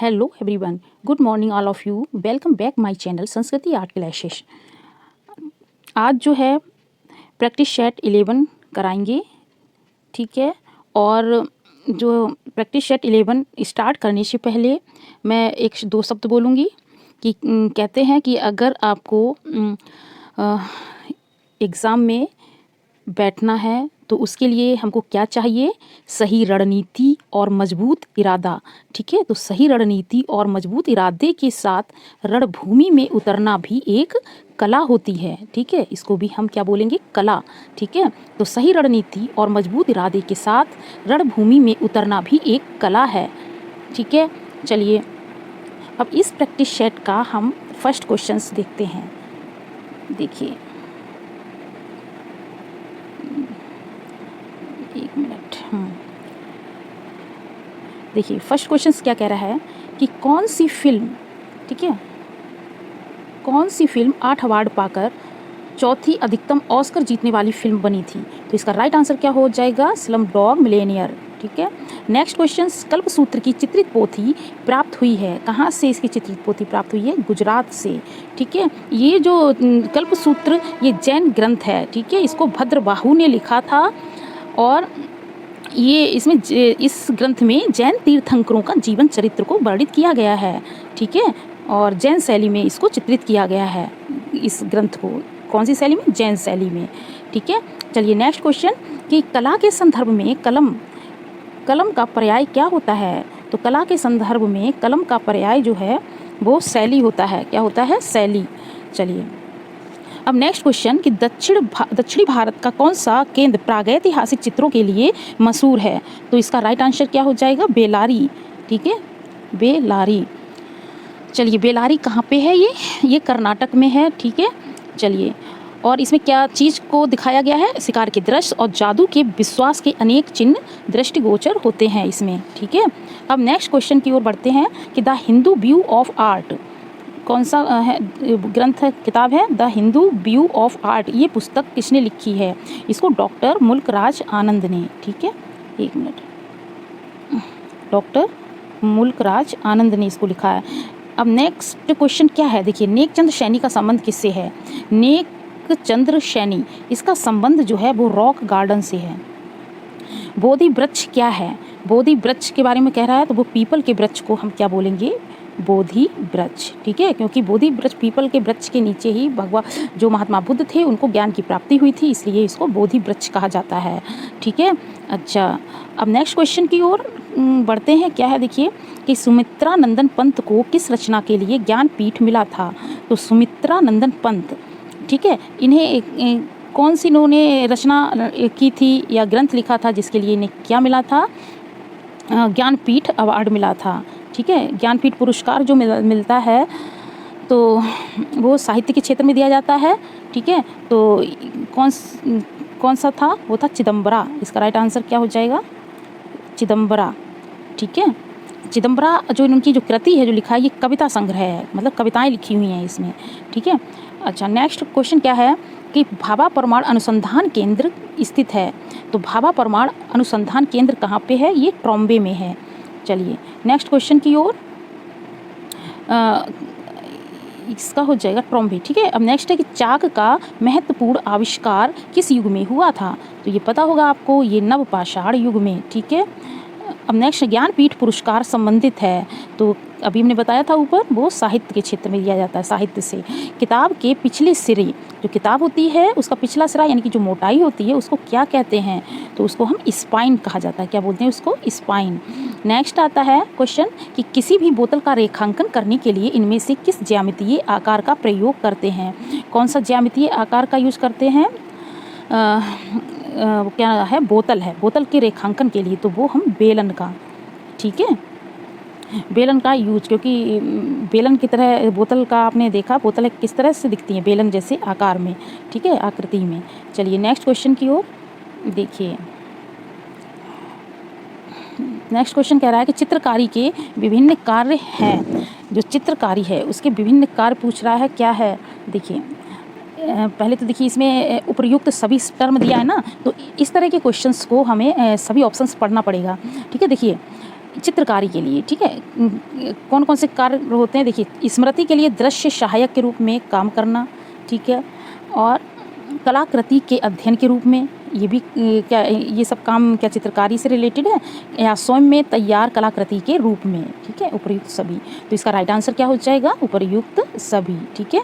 Hello everyone, good morning all of you. Welcome back my channel संस्कृति art classes. आज जो है practice set 11 कराएंगे, ठीक है। और जो प्रैक्टिस सेट 11 स्टार्ट करने से पहले मैं एक दो शब्द बोलूँगी कि कहते हैं कि अगर आपको एग्ज़ाम में बैठना है तो उसके लिए हमको क्या चाहिए? सही रणनीति और मजबूत इरादा, ठीक है। तो सही रणनीति और मजबूत इरादे के साथ रणभूमि में उतरना भी एक कला होती है, ठीक है। इसको भी हम क्या बोलेंगे? कला, ठीक है। तो सही रणनीति और मजबूत इरादे के साथ रणभूमि में उतरना भी एक कला है, ठीक है। चलिए अब इस प्रैक्टिस सेट का हम फर्स्ट क्वेश्चंस देखते हैं। देखिए, एक मिनट। देखिए फर्स्ट क्वेश्चन क्या कह रहा है कि कौन सी फिल्म, ठीक है, कौन सी फिल्म 8 अवार्ड पाकर चौथी अधिकतम ऑस्कर जीतने वाली फिल्म बनी थी? तो इसका राइट आंसर क्या हो जाएगा? स्लम डॉग मिलियनेयर, ठीक है। नेक्स्ट क्वेश्चन, कल्पसूत्र की चित्रित पोथी प्राप्त हुई है, कहाँ से इसकी चित्रित पोथी प्राप्त हुई है? गुजरात से, ठीक है। ये जो कल्पसूत्र ये जैन ग्रंथ है, ठीक है। इसको भद्रबाहु ने लिखा था और ये इसमें इस ग्रंथ में जैन तीर्थंकरों का जीवन चरित्र को वर्णित किया गया है, ठीक है। और जैन शैली में इसको चित्रित किया गया है, इस ग्रंथ को। कौन सी शैली में? जैन शैली में, ठीक है। चलिए नेक्स्ट क्वेश्चन कि कला के संदर्भ में कलम का पर्याय क्या होता है? तो कला के संदर्भ में कलम का पर्याय जो है वो शैली होता है। क्या होता है? शैली। चलिए अब नेक्स्ट क्वेश्चन कि दक्षिणी भारत का कौन सा केंद्र प्रागैतिहासिक चित्रों के लिए मशहूर है? तो इसका राइट आंसर क्या हो जाएगा? बेलारी, ठीक है, बेलारी। चलिए बेलारी कहाँ पे है? ये कर्नाटक में है, ठीक है। चलिए और इसमें क्या चीज़ को दिखाया गया है? शिकार के दृश्य और जादू के विश्वास के अनेक चिन्ह दृष्टिगोचर होते हैं इसमें, ठीक है। अब नेक्स्ट क्वेश्चन की ओर बढ़ते हैं कि the Hindu view of art कौन सा है ग्रंथ है, किताब है? The Hindu view of art. ये पुस्तक किसने लिखी है? इसको डॉक्टर मुल्कराज आनंद ने, ठीक है। एक मिनट, डॉक्टर मुल्कराज आनंद ने इसको लिखा है। अब नेक्स्ट क्वेश्चन क्या है? देखिए, नेकचंद सैनी का संबंध किससे है? नेकचंद्र सैनी, इसका संबंध जो है वो रॉक गार्डन से है। बोधि वृक्ष क्या है? बोधि वृक्ष के बारे में कह रहा है तो वो पीपल के वृक्ष को हम क्या बोलेंगे? बोधि वृक्ष, ठीक है। क्योंकि बोधि वृक्ष, पीपल के वृक्ष के नीचे ही भगवान जो महात्मा बुद्ध थे उनको ज्ञान की प्राप्ति हुई थी, इसलिए इसको बोधि वृक्ष कहा जाता है, ठीक है। अच्छा, अब नेक्स्ट क्वेश्चन की ओर बढ़ते हैं। क्या है? देखिए कि सुमित्रा नंदन पंत को किस रचना के लिए ज्ञानपीठ मिला था? तो सुमित्रा नंदन पंत, ठीक है, इन्हें कौन सी इन्होंने रचना की थी या ग्रंथ लिखा था जिसके लिए इन्हें क्या मिला था? ज्ञानपीठ अवार्ड मिला था, ठीक है। ज्ञानपीठ पुरस्कार जो मिलता है तो वो साहित्य के क्षेत्र में दिया जाता है, ठीक है। तो कौन सा था? वो था चिदम्बरा। इसका राइट आंसर क्या हो जाएगा? चिदम्बरा, ठीक है। चिदम्बरा जो इनकी जो कृति है, जो लिखा है, ये कविता संग्रह है, मतलब कविताएं लिखी हुई हैं इसमें, ठीक है। अच्छा, नेक्स्ट क्वेश्चन क्या है कि भाभा परमाणु अनुसंधान केंद्र स्थित है? तो भाभा परमाणु अनुसंधान केंद्र कहाँ पे है? ये ट्रॉम्बे में है। चलिए नेक्स्ट क्वेश्चन की ओर, इसका हो जाएगा ट्रॉम्बे, ठीक है। अब नेक्स्ट है कि चाक का महत्वपूर्ण आविष्कार किस युग में हुआ था? तो ये पता होगा आपको, ये नवपाषाण युग में, ठीक है। अब नेक्स्ट ज्ञानपीठ पुरस्कार संबंधित है तो अभी हमने बताया था ऊपर, वो साहित्य के क्षेत्र में दिया जाता है, साहित्य से। किताब के पिछले सिरे, जो किताब होती है उसका पिछला सिरा यानी कि जो मोटाई होती है उसको क्या कहते हैं? तो उसको हम स्पाइन कहा जाता है। क्या बोलते हैं उसको? स्पाइन। नेक्स्ट आता है क्वेश्चन कि किसी भी बोतल का रेखांकन करने के लिए इनमें से किस ज्यामितीय आकार का प्रयोग करते हैं? कौन सा ज्यामितीय आकार का यूज करते हैं? क्या है? बोतल है, बोतल के रेखांकन के लिए तो वो हम बेलन का, ठीक है, बेलन का यूज, क्योंकि बेलन की तरह बोतल का आपने देखा, बोतल किस तरह से दिखती है? बेलन जैसे आकार में, ठीक है, आकृति में। चलिए नेक्स्ट क्वेश्चन की ओर देखिए। नेक्स्ट क्वेश्चन कह रहा है कि चित्रकारी के विभिन्न कार्य हैं। जो चित्रकारी है उसके विभिन्न कार्य पूछ रहा है, क्या है? देखिए पहले तो देखिए इसमें उपयुक्त सभी टर्म दिया है ना, तो इस तरह के क्वेश्चंस को हमें सभी ऑप्शंस पढ़ना पड़ेगा, ठीक है। देखिए चित्रकारी के लिए, ठीक है, कौन कौन से कार्य होते हैं, देखिए स्मृति के लिए दृश्य सहायक के रूप में काम करना, ठीक है, और कलाकृति के अध्ययन के रूप में, ये भी क्या ये सब काम क्या चित्रकारी से रिलेटेड है, या स्वयं में तैयार कलाकृति के रूप में, ठीक है, उपर्युक्त सभी। तो इसका राइट आंसर क्या हो जाएगा, उपर्युक्त सभी, ठीक है।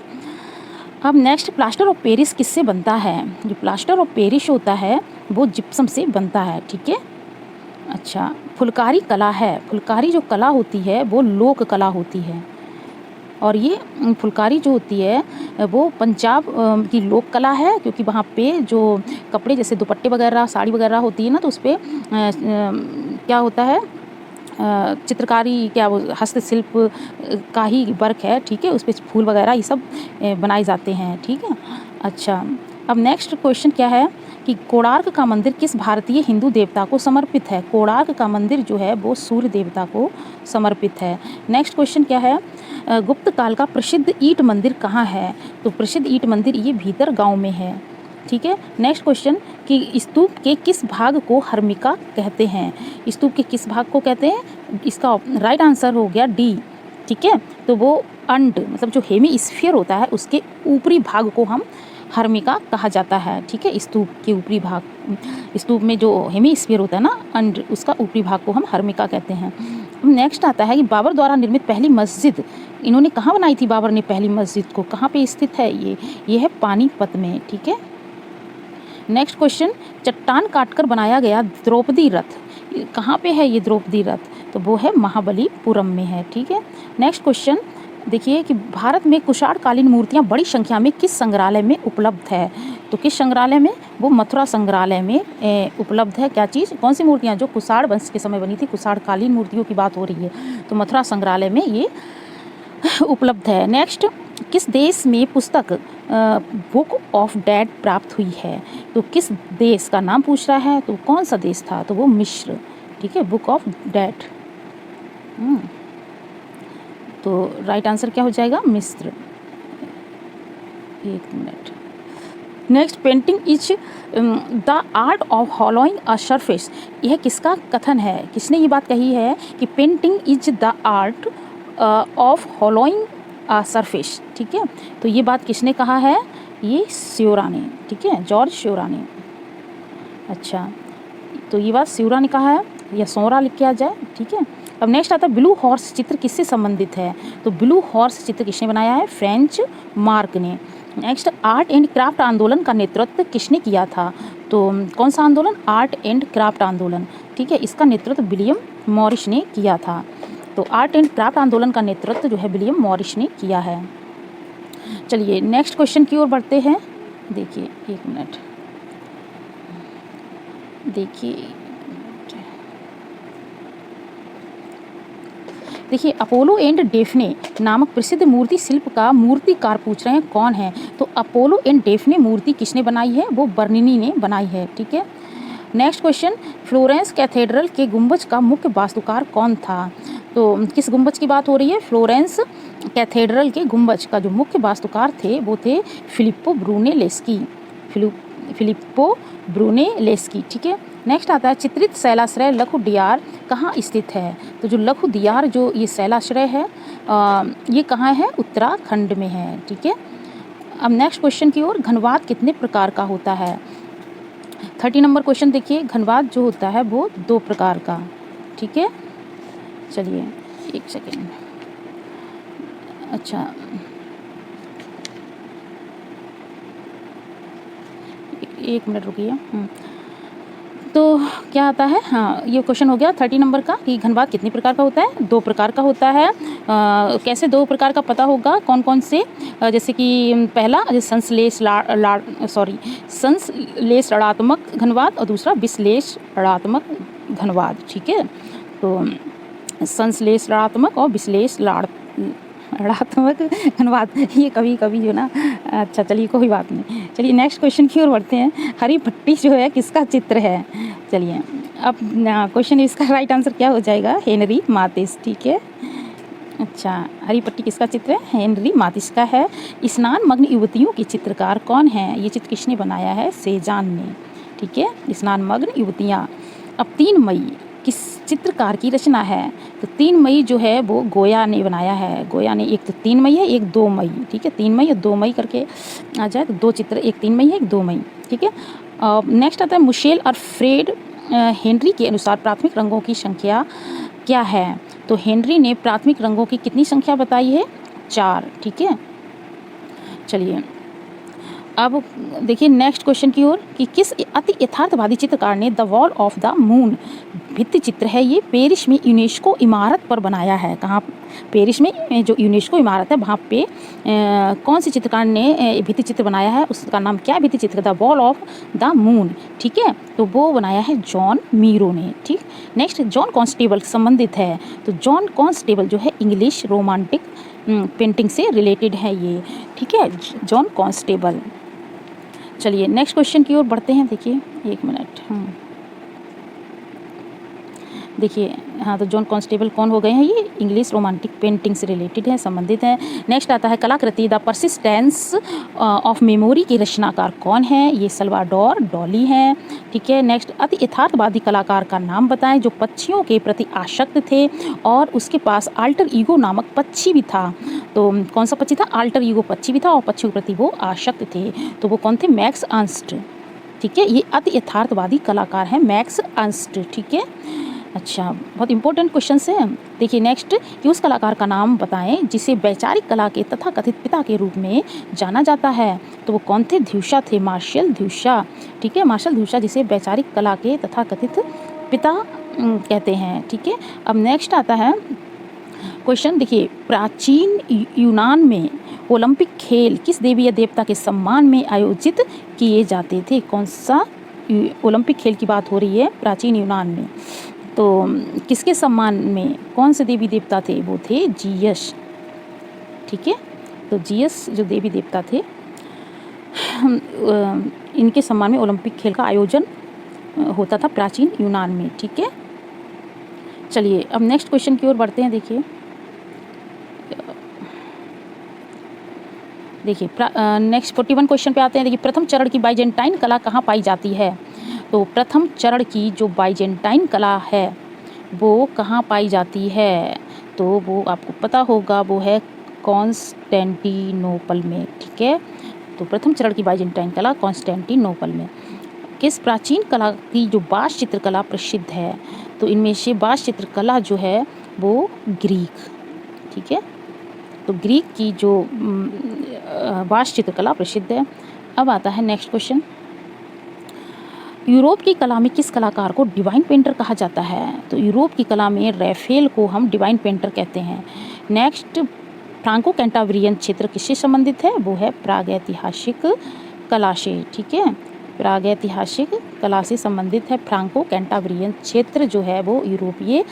अब नेक्स्ट, प्लास्टर ऑफ पेरिस किससे बनता है? जो प्लास्टर ऑफ पेरिस होता है वो जिप्सम से बनता है, ठीक है। अच्छा, फुलकारी कला है, फुलकारी जो कला होती है वो लोक कला होती है, और ये फुलकारी जो होती है वो पंजाब की लोक कला है, क्योंकि वहाँ पे जो कपड़े जैसे दुपट्टे वगैरह साड़ी वगैरह होती है ना, तो उस पर क्या होता है, चित्रकारी, क्या वो हस्तशिल्प का ही वर्क है, ठीक है, उस पर फूल वगैरह ये सब बनाए जाते हैं, ठीक है। अच्छा, अब नेक्स्ट क्वेश्चन क्या है कि कोणार्क का मंदिर किस भारतीय हिंदू देवता को समर्पित है? कोणार्क का मंदिर जो है वो सूर्य देवता को समर्पित है। नेक्स्ट क्वेश्चन क्या है, गुप्त काल का प्रसिद्ध ईंट मंदिर कहाँ है? तो प्रसिद्ध ईंट मंदिर ये भीतर गांव में है, ठीक है। नेक्स्ट क्वेश्चन कि स्तूप के किस भाग को हर्मिका कहते हैं? स्तूप के किस भाग को कहते हैं? इसका राइट आंसर हो गया डी, ठीक है। तो वो अंड मतलब जो हेमीस्फीयर होता है उसके ऊपरी भाग को हम हर्मिका कहा जाता है, ठीक है। स्तूप के ऊपरी भाग, स्तूप में जो हेमीस्फीयर होता है ना अंड, उसका ऊपरी भाग को हम हर्मिका कहते हैं। नेक्स्ट आता है कि बाबर द्वारा निर्मित पहली मस्जिद इन्होंने कहाँ बनाई थी? बाबर ने पहली मस्जिद को कहाँ पे स्थित है? ये है पानीपत में, ठीक है। नेक्स्ट क्वेश्चन, चट्टान काटकर बनाया गया द्रौपदी रथ कहाँ पे है? ये द्रौपदी रथ तो वो है महाबलीपुरम में है, ठीक है। नेक्स्ट क्वेश्चन देखिए कि भारत में कुषाणकालीन मूर्तियाँ बड़ी संख्या में किस संग्रहालय में उपलब्ध है? तो किस संग्रहालय में? वो मथुरा संग्रहालय में उपलब्ध है। क्या चीज़? कौन सी मूर्तियाँ? जो कुषाण वंश के समय बनी थी, कुषाणकालीन मूर्तियों की बात हो रही है, तो मथुरा संग्रहालय में ये उपलब्ध है। नेक्स्ट, किस देश में पुस्तक बुक ऑफ डेड प्राप्त हुई है? तो किस देश का नाम पूछ रहा है, तो कौन सा देश था? तो वो मिस्र, ठीक है, बुक ऑफ डेड। तो राइट आंसर क्या हो जाएगा? मिस्र। एक minute. Next, painting is the art of hollowing a surface, यह किसका कथन है? किसने ये बात कही है कि painting is the art of hollowing a surface, ठीक है। तो ये बात किसने कहा है? ये स्यूरा ने, ठीक है, जॉर्ज स्यूरा ने। अच्छा, तो ये बात स्यूरा ने कहा है, या सोरा लिख के आ जाए, ठीक है। अब नेक्स्ट आता है ब्लू हॉर्स चित्र किससे संबंधित है? तो ब्लू हॉर्स चित्र किसने बनाया है? फ्रेंच मार्क ने। नेक्स्ट, आर्ट एंड क्राफ्ट आंदोलन का नेतृत्व किसने किया था? तो कौन सा आंदोलन? आर्ट एंड क्राफ्ट आंदोलन, ठीक है, इसका नेतृत्व विलियम मॉरिस ने किया था। तो आर्ट एंड क्राफ्ट आंदोलन का नेतृत्व जो है विलियम मॉरिस ने किया है। चलिए नेक्स्ट क्वेश्चन की ओर बढ़ते हैं। देखिए एक मिनट, देखिए अपोलो एंड डेफने नामक प्रसिद्ध मूर्ति शिल्प का मूर्तिकार पूछ रहे हैं कौन है? तो अपोलो एंड डेफने मूर्ति किसने बनाई है? वो बर्निनी ने बनाई है, ठीक है। नेक्स्ट क्वेश्चन, फ्लोरेंस कैथेड्रल के गुंबज का मुख्य वास्तुकार कौन था? तो किस गुंबज की बात हो रही है? फ्लोरेंस कैथेड्रल के गुंबज का जो मुख्य वास्तुकार थे वो थे फिलिप्पो ब्रूनेलेस्की, ठीक है। नेक्स्ट आता है चित्रित शैलाश्रय लघु डियार कहाँ स्थित है? तो जो लघु डियार जो ये शैलाश्रय है ये कहाँ है? उत्तराखंड में है, ठीक है। अब नेक्स्ट क्वेश्चन की ओर, घनवाद कितने प्रकार का होता है? 30 नंबर क्वेश्चन देखिए, घनवाद जो होता है वो 2 प्रकार का, ठीक है। चलिए एक सेकेंड, अच्छा एक मिनट रुकिए। तो क्या आता है, हाँ ये क्वेश्चन हो गया 30 नंबर का कि घनवाद कितने प्रकार का होता है? 2 प्रकार का होता है। कैसे 2 प्रकार का पता होगा? कौन कौन से? जैसे कि पहला संश्लेष ऋणात्मक घनवाद और दूसरा विश्लेष ऋणात्मक घनवाद, ठीक है। तो संश्लेष ऋणात्मक और विश्लेष ऋणात्मक घनवाद, ये कभी कभी जो ना, अच्छा चलिए कोई बात नहीं। चलिए नेक्स्ट क्वेश्चन की ओर बढ़ते हैं। हरी पट्टी जो है किसका चित्र है? चलिए अब क्वेश्चन इसका राइट आंसर क्या हो जाएगा? हेनरी मातिस, ठीक है। अच्छा, हरी पट्टी किसका चित्र है? हेनरी मातिस का है। स्नान मग्न युवतियों की चित्रकार कौन है? ये चित्र किसने बनाया है? सेजान ने, ठीक है। स्नान मग्न युवतियाँ। अब 3 मई किस चित्रकार की रचना है? तो 3 मई जो है वो गोया ने बनाया है। गोया ने, एक तो 3 मई है, एक 2 मई, ठीक है, 3 मई और 2 मई करके आ जाए तो 2 चित्र, एक 3 मई है, एक 2 मई, ठीक है। नेक्स्ट आता है मिशेल और फ्रेड हेनरी के अनुसार प्राथमिक रंगों की संख्या क्या है? तो हेनरी ने प्राथमिक रंगों की कितनी संख्या बताई है? 4, ठीक है। चलिए अब देखिए नेक्स्ट क्वेश्चन की ओर कि किस अति यथार्थवादी चित्रकार ने the wall of the moon, भित्ति चित्र है ये, पेरिस में यूनेस्को इमारत पर बनाया है। कहाँ? पेरिस में जो यूनेस्को इमारत है वहाँ पे कौन से चित्रकार ने भित्ति चित्र बनाया है? उसका नाम क्या है? भित्ति चित्र the wall of the moon, ठीक है। तो वो बनाया है जॉन मीरो ने, ठीक। नेक्स्ट जॉन कॉन्स्टेबल संबंधित है। तो जॉन कॉन्स्टेबल जो है इंग्लिश रोमांटिक पेंटिंग से रिलेटेड है ये, ठीक है, जॉन कॉन्स्टेबल। चलिए नेक्स्ट क्वेश्चन की ओर बढ़ते हैं। देखिए 1 मिनट, देखिए हाँ, तो जॉन कॉन्स्टेबल कौन हो गए हैं? ये इंग्लिश रोमांटिक पेंटिंग से रिलेटेड है, संबंधित है। नेक्स्ट आता है कलाकृति द परसिस्टेंस ऑफ मेमोरी के रचनाकार कौन है? ये सल्वाडोर डॉली हैं, ठीक है। नेक्स्ट अति यथार्थवादी कलाकार का नाम बताएं जो पक्षियों के प्रति आसक्त थे और उसके पास अल्टर ईगो नामक पक्षी भी था। तो कौन सा पक्षी था? अल्टर ईगो पक्षी भी था और पक्षियों के प्रति वो आसक्त थे। तो वो कौन थे? मैक्स अर्न्स्ट, ठीक है। ये अति यथार्थवादी कलाकार हैं मैक्स अर्न्स्ट, ठीक है। अच्छा, बहुत इंपॉर्टेंट क्वेश्चन है। देखिए नेक्स्ट कि उस कलाकार का नाम बताएं जिसे वैचारिक कला के तथाकथित पिता के रूप में जाना जाता है। तो वो कौन थे? ध्यूसा थे, मार्शल ध्यूसा, ठीक है, मार्शल ध्यूसा जिसे वैचारिक कला के तथाकथित पिता कहते हैं, ठीक है। अब नेक्स्ट आता है क्वेश्चन, देखिए प्राचीन यूनान में ओलंपिक खेल किस देवी या देवता के सम्मान में आयोजित किए जाते थे? कौन सा ओलंपिक खेल की बात हो रही है प्राचीन यूनान में? तो किसके सम्मान में, कौन से देवी देवता थे? वो थे जीयस, ठीक है। तो जीयस जो देवी देवता थे इनके सम्मान में ओलंपिक खेल का आयोजन होता था प्राचीन यूनान में, ठीक है। चलिए अब नेक्स्ट क्वेश्चन की ओर बढ़ते हैं। देखिए नेक्स्ट 41 क्वेश्चन पे आते हैं। देखिए प्रथम चरण की बाइजेंटाइन कला कहाँ पाई जाती है? तो प्रथम चरण की जो बाइजेंटाइन कला है वो कहाँ पाई जाती है? तो वो आपको पता होगा, वो है कॉन्स्टेंटिनोपल में, ठीक है। तो प्रथम चरण की बाइजेंटाइन कला कॉन्स्टेंटिनोपल में। किस प्राचीन कला की जो बास चित्रकला प्रसिद्ध है? तो इनमें से बास चित्रकला जो है वो ग्रीक, ठीक है। तो ग्रीक की जो बास चित्रकला प्रसिद्ध है। अब आता है नेक्स्ट क्वेश्चन, यूरोप की कला में किस कलाकार को डिवाइन पेंटर कहा जाता है? तो यूरोप की कला में रैफेल को हम डिवाइन पेंटर कहते हैं। नेक्स्ट फ्रांको कैंटाब्रियन क्षेत्र किससे संबंधित है? वो है प्रागैतिहासिक कला से, ठीक है, प्रागैतिहासिक कला से संबंधित है। फ्रांको कैंटाब्रियन क्षेत्र जो है वो यूरोपीय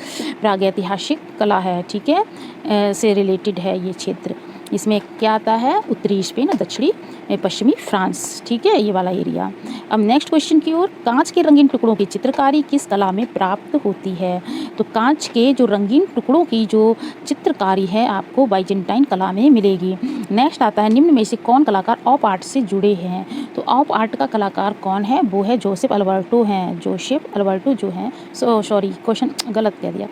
प्रागैतिहासिक कला है, ठीक है, से रिलेटेड है ये क्षेत्र। इसमें क्या आता है? उत्तरी स्पेन और दक्षिणी पश्चिमी फ्रांस, ठीक है, ये वाला एरिया। अब नेक्स्ट क्वेश्चन की ओर, कांच के रंगीन टुकड़ों की चित्रकारी किस कला में प्राप्त होती है? तो कांच के जो रंगीन टुकड़ों की जो चित्रकारी है आपको बाइजेंटाइन कला में मिलेगी। नेक्स्ट आता है निम्न में से कौन कलाकार ऑप आर्ट से जुड़े हैं? तो ऑप आर्ट का कलाकार कौन है? वो है जोसेफ अल्बर्टो हैं, जोसेफ अल्बर्टो जो हैं, सॉरी क्वेश्चन गलत कह दिया।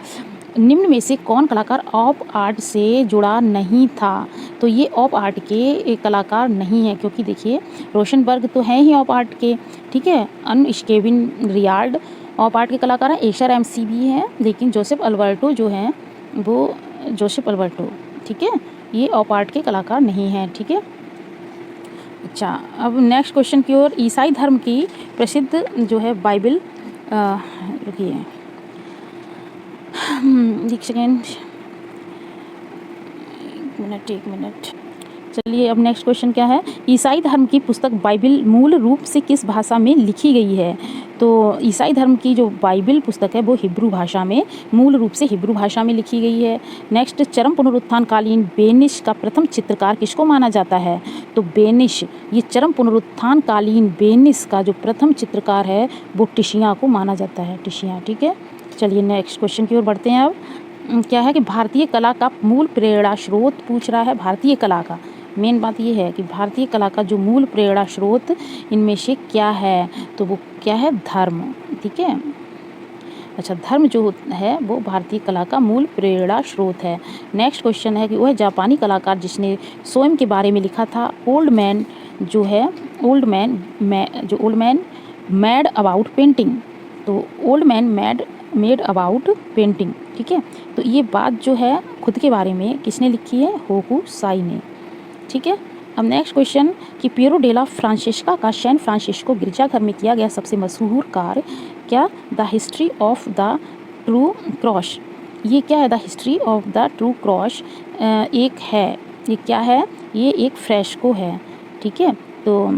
निम्न में से कौन कलाकार ऑप आर्ट से जुड़ा नहीं था? तो ये ऑप आर्ट के कलाकार नहीं है, क्योंकि देखिए रोशनबर्ग तो हैं ही ऑप आर्ट के, ठीक है, अन स्केविन रियार्ड ऑप आर्ट के कलाकार हैं, एशर एमसी भी हैं, लेकिन जोसेफ अल्बर्टो जो हैं वो जोसेफ अल्बर्टो, ठीक है, ये ऑप आर्ट के कलाकार नहीं हैं, ठीक है। अच्छा, अब नेक्स्ट क्वेश्चन की ओर, ईसाई धर्म की प्रसिद्ध जो है बाइबल, रुकिए एक सेकेंड, एक मिनट। चलिए अब नेक्स्ट क्वेश्चन क्या है, ईसाई धर्म की पुस्तक बाइबल मूल रूप से किस भाषा में लिखी गई है? तो ईसाई धर्म की जो बाइबल पुस्तक है वो हिब्रू भाषा में, मूल रूप से हिब्रू भाषा में लिखी गई है। नेक्स्ट, चरम पुनरुत्थान कालीन बेनिश का प्रथम चित्रकार किसको माना जाता है? तो बेनिश, ये चरम पुनरुत्थान कालीन बेनिश का जो प्रथम चित्रकार है वो टिशिया को माना जाता है, टिशिया, ठीक है। चलिए नेक्स्ट क्वेश्चन की ओर बढ़ते हैं। अब क्या है कि भारतीय कला का मूल प्रेरणा स्रोत पूछ रहा है। भारतीय कला का मेन बात ये है कि भारतीय कला का जो मूल प्रेरणा स्रोत इनमें से क्या है? तो वो क्या है? धर्म, ठीक है। अच्छा, धर्म जो है वो भारतीय कला का मूल प्रेरणा स्रोत है। नेक्स्ट क्वेश्चन है कि वह जापानी कलाकार जिसने स्वयं के बारे में लिखा था ओल्ड मैन जो है old man mad about painting. तो old man made about painting, ठीक है। तो ये बात जो है खुद के बारे में किसने लिखी है? होकुसाई ने, ठीक है। अब नेक्स्ट क्वेश्चन कि पियरो डेला फ्रांसेस्का का सैन फ्रांसिस्को गिरजाघर में किया गया सबसे मशहूर कार्य क्या? The history of the true cross. ये क्या है? The history of the true cross एक है, ये क्या है? ये एक फ्रेस्को है, ठीक है। तो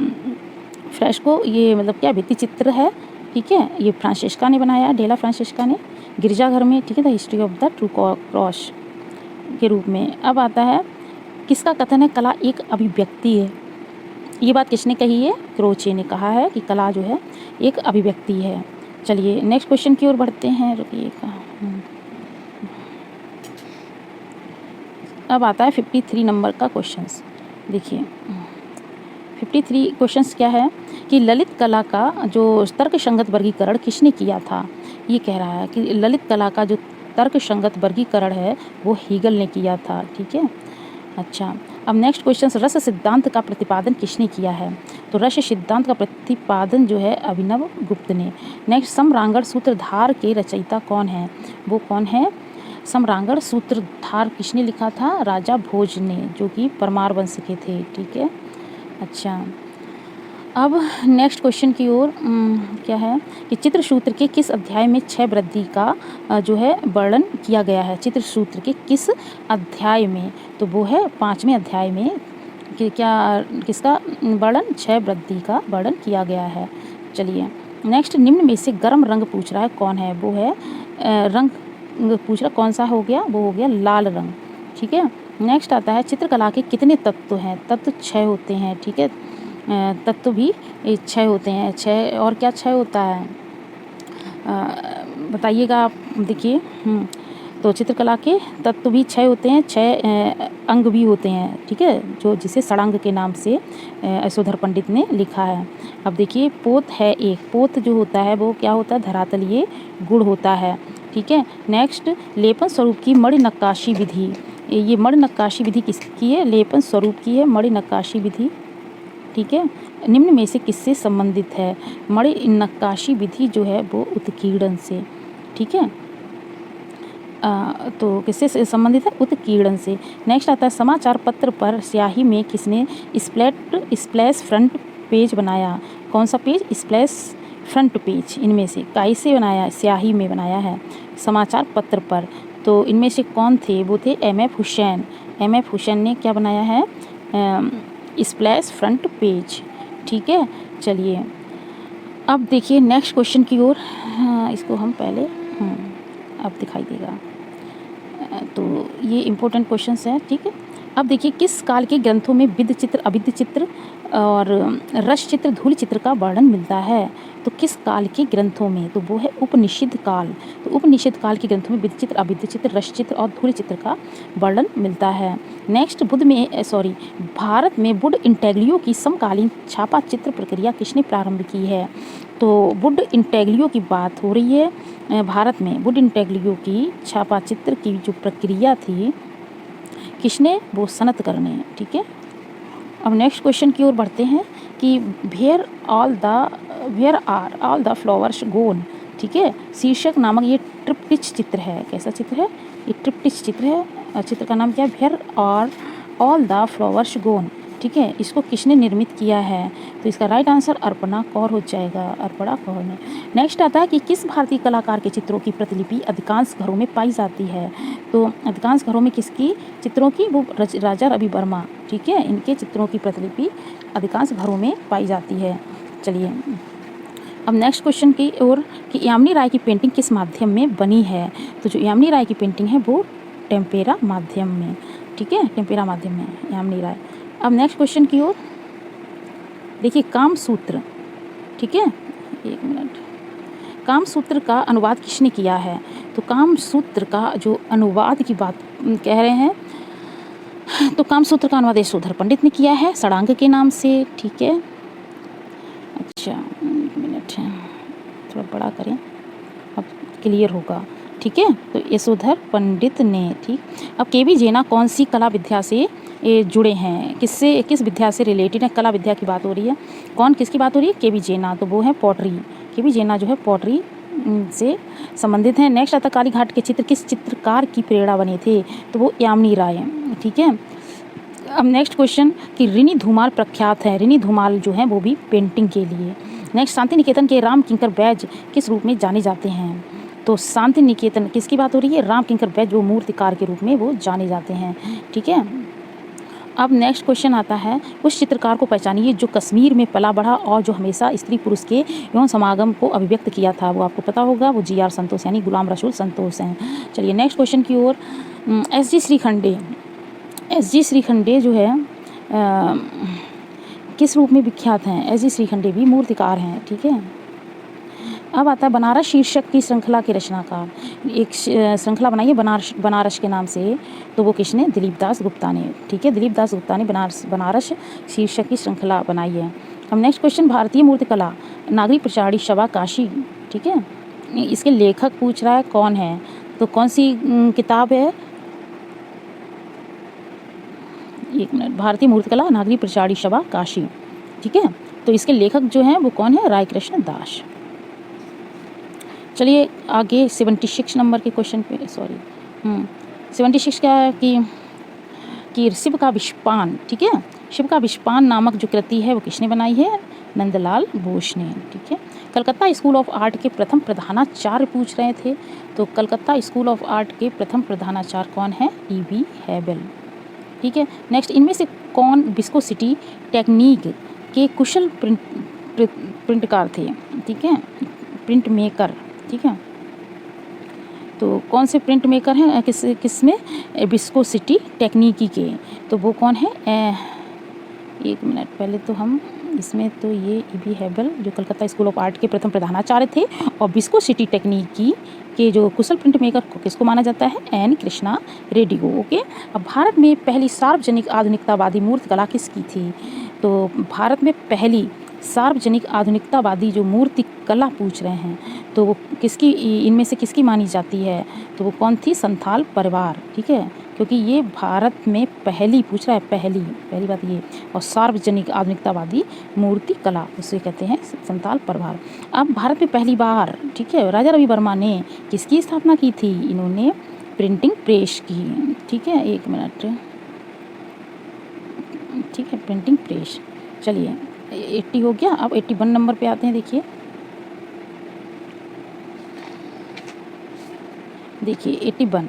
फ्रेस्को ये मतलब क्या? भित्ति चित्र है, ठीक है। ये फ्रांसिस्का ने बनाया, डेला फ्रांसिस्का ने गिरजाघर में, ठीक है। The history of the true cross के रूप में। अब आता है किसका कथन है कला एक अभिव्यक्ति है? ये बात किसने कही है? क्रोचे ने कहा है कि कला जो है एक अभिव्यक्ति है। चलिए नेक्स्ट क्वेश्चन की ओर बढ़ते हैं, रुकिएगा। अब आता है 53 नंबर का क्वेश्चंस। देखिए 53 क्वेश्चंस क्या है कि ललित कला का जो तर्क संगत वर्गीकरण किसने किया था? ये कह रहा है कि ललित कला का जो तर्क संगत वर्गीकरण है वो हीगल ने किया था, ठीक है। अच्छा, अब नेक्स्ट क्वेश्चन, रस सिद्धांत का प्रतिपादन किसने किया है? तो रस सिद्धांत का प्रतिपादन जो है अभिनव गुप्त ने। नेक्स्ट, समरांगण सूत्रधार के रचयिता कौन है? वो कौन है? समरांगण सूत्रधार किसने लिखा था? राजा भोज ने, जो कि परमार वंश के थे, ठीक है। अच्छा, अब नेक्स्ट क्वेश्चन की ओर क्या है कि चित्रसूत्र के किस अध्याय में 6 वृद्धि का जो है वर्णन किया गया है? चित्रसूत्र के किस अध्याय में? तो वो है 5वें अध्याय में कि क्या किसका वर्णन? 6 वृद्धि का वर्णन किया गया है। चलिए नेक्स्ट, निम्न में से गर्म रंग पूछ रहा है कौन है? वो है रंग पूछ रहा, कौन सा हो गया? वो हो गया लाल रंग, ठीक है। नेक्स्ट आता है चित्रकला के कितने तत्व हैं? तत्व 6 होते हैं, ठीक है। तत्व भी 6 होते हैं। 6 और क्या 6 होता है बताइएगा आप, देखिए। तो चित्रकला के तत्व भी 6 होते हैं, 6 अंग भी होते हैं, ठीक है, जो जिसे षडांग के नाम से यशोधर पंडित ने लिखा है। अब देखिए पोत है एक, पोत जो होता है वो क्या होता है? धरातलीय गुण होता है, ठीक है। नेक्स्ट, लेपन स्वरूप की मणि नक्काशी विधि। ये मणि नक्काशी विधि किसकी है? लेपन स्वरूप की है मणि नक्काशी विधि, ठीक है। निम्न में से किससे संबंधित है? मणि नक्काशी विधि जो है वो उत्कीर्णन से, ठीक है। तो किससे संबंधित है? उत्कीर्णन से। नेक्स्ट आता है समाचार पत्र पर स्याही में किसने स्प्लैश फ्रंट पेज बनाया? कौन सा पेज? Splash front page. इनमें से कैसे बनाया? स्याही में बनाया है समाचार पत्र पर। तो इनमें से कौन थे? वो थे M.F. हुसैन। M.F. हुसैन ने क्या बनाया है? स्प्लैश फ्रंट पेज, ठीक है। चलिए अब देखिए नेक्स्ट क्वेश्चन की ओर। इसको हम पहले अब दिखाई देगा। तो ये इम्पोर्टेंट क्वेश्चंस हैं, ठीक है। अब देखिए किस काल के ग्रंथों में विद्ध चित्र, अविद्ध चित्र और रस चित्र, धूल चित्र का वर्णन मिलता है? तो किस काल के ग्रंथों में? तो वो है उपनिषद काल। तो उपनिषद काल के ग्रंथों में विद्ध चित्र, अविद्ध चित्र, रस चित्र और धूल चित्र का वर्णन मिलता है। नेक्स्ट, भारत में वुड इंटेग्लियो की समकालीन छापा चित्र प्रक्रिया किसने प्रारंभ की है? तो वुड इंटेग्लियो की बात हो रही है। भारत में वुड इंटेग्लियो की छापा चित्र की जो प्रक्रिया थी किसने? वो सनतकर ने, ठीक है। अब नेक्स्ट क्वेश्चन की ओर बढ़ते हैं कि where are all the flowers gone, ठीक है। शीर्षक नामक ये ट्रिप्टिच चित्र है। कैसा चित्र है? ये ट्रिप्टिच चित्र है। चित्र का नाम क्या है? Where are all the flowers gone, ठीक है। इसको किसने निर्मित किया है? तो इसका राइट आंसर अर्पणा कौर हो जाएगा, अर्पणा कौर ने। नेक्स्ट आता है कि किस भारतीय कलाकार के चित्रों की प्रतिलिपि अधिकांश घरों में पाई जाती है? तो अधिकांश घरों में किसकी चित्रों की? वो राजा रवि वर्मा, ठीक है। इनके चित्रों की प्रतिलिपि अधिकांश घरों में पाई जाती है। चलिए अब नेक्स्ट क्वेश्चन की ओर कि यामिनी राय की पेंटिंग किस माध्यम में बनी है? तो जो यामिनी राय की पेंटिंग है वो टेम्पेरा माध्यम में, ठीक है, टेम्पेरा माध्यम में यामिनी राय। अब नेक्स्ट क्वेश्चन की ओर देखिए कामसूत्र, ठीक है। एक मिनट, कामसूत्र का अनुवाद किसने किया है? तो कामसूत्र का जो अनुवाद की बात कह रहे हैं, तो कामसूत्र का अनुवाद यशोधर पंडित ने किया है षडांग के नाम से, ठीक है। अच्छा एक मिनट, थोड़ा बड़ा करें। अब क्लियर होगा, ठीक है। तो यशोधर पंडित ने, ठीक। अब केबी जेना कौन सी कला विद्या से जुड़े हैं, किस विद्या से रिलेटेड है, कला विद्या की बात हो रही है। कौन किसकी बात हो रही है, केबी जेना, तो वो है पॉटरी। केबी जेना जो है पॉटरी से संबंधित हैं। नेक्स्ट आता काली घाट के चित्र किस चित्रकार की प्रेरणा बने थे, तो वो यामिनी राय, ठीक है। अब नेक्स्ट क्वेश्चन कि रिनी धूमाल प्रख्यात है, रिनी धूमाल जो है वो भी पेंटिंग के लिए। नेक्स्ट शांति निकेतन के राम किंकर बैज किस रूप में जाने जाते हैं, तो शांति निकेतन किसकी बात हो रही है, राम किंकर बैज वो मूर्तिकार के रूप में वो जाने जाते हैं, ठीक है। अब नेक्स्ट क्वेश्चन आता है उस चित्रकार को पहचानिए जो कश्मीर में पला बढ़ा और जो हमेशा स्त्री पुरुष के यौन समागम को अभिव्यक्त किया था, वो आपको पता होगा, वो जी आर संतोष यानी गुलाम रसूल संतोष हैं। चलिए नेक्स्ट क्वेश्चन की ओर। एस जी श्रीखंडे जो है किस रूप में विख्यात हैं, एस जी श्रीखंडे भी मूर्तिकार हैं, ठीक है। अब आता है बनारस शीर्षक की श्रृंखला के रचनाकार, एक श्रृंखला बनाई है बनारस के नाम से, तो वो किसने, दिलीप दास गुप्ता ने, ठीक है। दिलीप दास गुप्ता ने बनारस शीर्षक की श्रृंखला बनाई है। अब नेक्स्ट क्वेश्चन भारतीय मूर्तिकला नागरी प्रचारी सभा काशी, ठीक है, इसके लेखक पूछ रहा है कौन है, तो कौन सी किताब है, एक मिनट, भारतीय मूर्तिकला नागरी प्रचारी सभा काशी, ठीक है। तो इसके लेखक जो हैं वो कौन है, राय कृष्ण दास। चलिए आगे 76 नंबर के क्वेश्चन पे, 76 क्या है कि शिव का विषपान, ठीक है, शिव का विषपान नामक जो कृति है वो किसने बनाई है, नंदलाल बोस ने, ठीक है। कलकत्ता स्कूल ऑफ आर्ट के प्रथम प्रधानाचार्य पूछ रहे थे, तो कलकत्ता स्कूल ऑफ आर्ट के प्रथम प्रधानाचार्य कौन है, E.B. हैबल, ठीक है। नेक्स्ट इनमें से कौन विस्कोसिटी टेक्निक के कुशल प्रिंटकार थे, ठीक है, प्रिंट मेकर, ठीक है। तो कौन से प्रिंट मेकर हैं, किस में, विस्कोसिटी टेक्निकी के, तो वो कौन है, एक मिनट, पहले तो हम इसमें, तो ये E.B. हैबल जो कलकत्ता स्कूल ऑफ आर्ट के प्रथम प्रधानाचार्य थे, और विस्कोसिटी टेक्निकी के जो कुशल प्रिंट मेकर को किसको माना जाता है, N. कृष्णा रेड्डी को, ओके। अब भारत में पहली सार्वजनिक आधुनिकतावादी मूर्तिकला किसकी थी, तो भारत में पहली सार्वजनिक आधुनिकतावादी जो मूर्ति कला पूछ रहे हैं, तो वो किसकी, इनमें से किसकी मानी जाती है, तो वो कौन थी, संथाल परिवार, ठीक है, क्योंकि ये भारत में पहली पूछ रहा है, पहली बात ये, और सार्वजनिक आधुनिकतावादी मूर्ति कला उसे कहते हैं संथाल परिवार। अब भारत में पहली बार, ठीक है, राजा रवि वर्मा ने किसकी स्थापना की थी, इन्होंने प्रिंटिंग प्रेस की, ठीक है, एक मिनट, ठीक है, प्रिंटिंग प्रेस। चलिए 80 हो गया, अब 81 नंबर पे आते हैं। देखिए 81,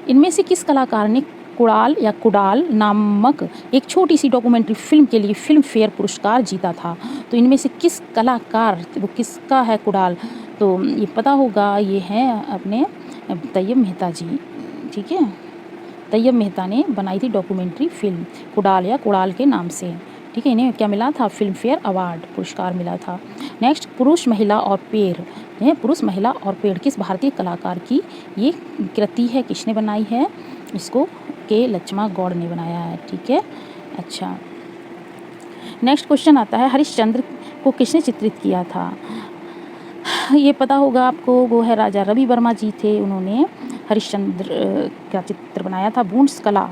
इनमें से किस कलाकार ने कुड़ाल नामक एक छोटी सी डॉक्यूमेंट्री फिल्म के लिए फिल्म फेयर पुरस्कार जीता था, तो इनमें से किस कलाकार, वो किसका है कुड़ाल, तो ये पता होगा, ये है अपने तैयब मेहता जी, ठीक है। तैयब मेहता ने बनाई थी डॉक्यूमेंट्री फिल्म कुड़ाल के नाम से, ठीक है। इन्हें क्या मिला था, फिल्म फेयर अवार्ड पुरस्कार मिला था। नेक्स्ट पुरुष महिला और पेड़ किस भारतीय कलाकार की ये कृति है, किसने बनाई है, इसको के लक्ष्मा गौड़ ने बनाया है, ठीक है। अच्छा नेक्स्ट क्वेश्चन आता है हरिश्चंद्र को किसने चित्रित किया था, ये पता होगा आपको, वो है राजा रवि वर्मा जी थे, उन्होंने हरिश्चंद्र का चित्र बनाया था। बूंस कला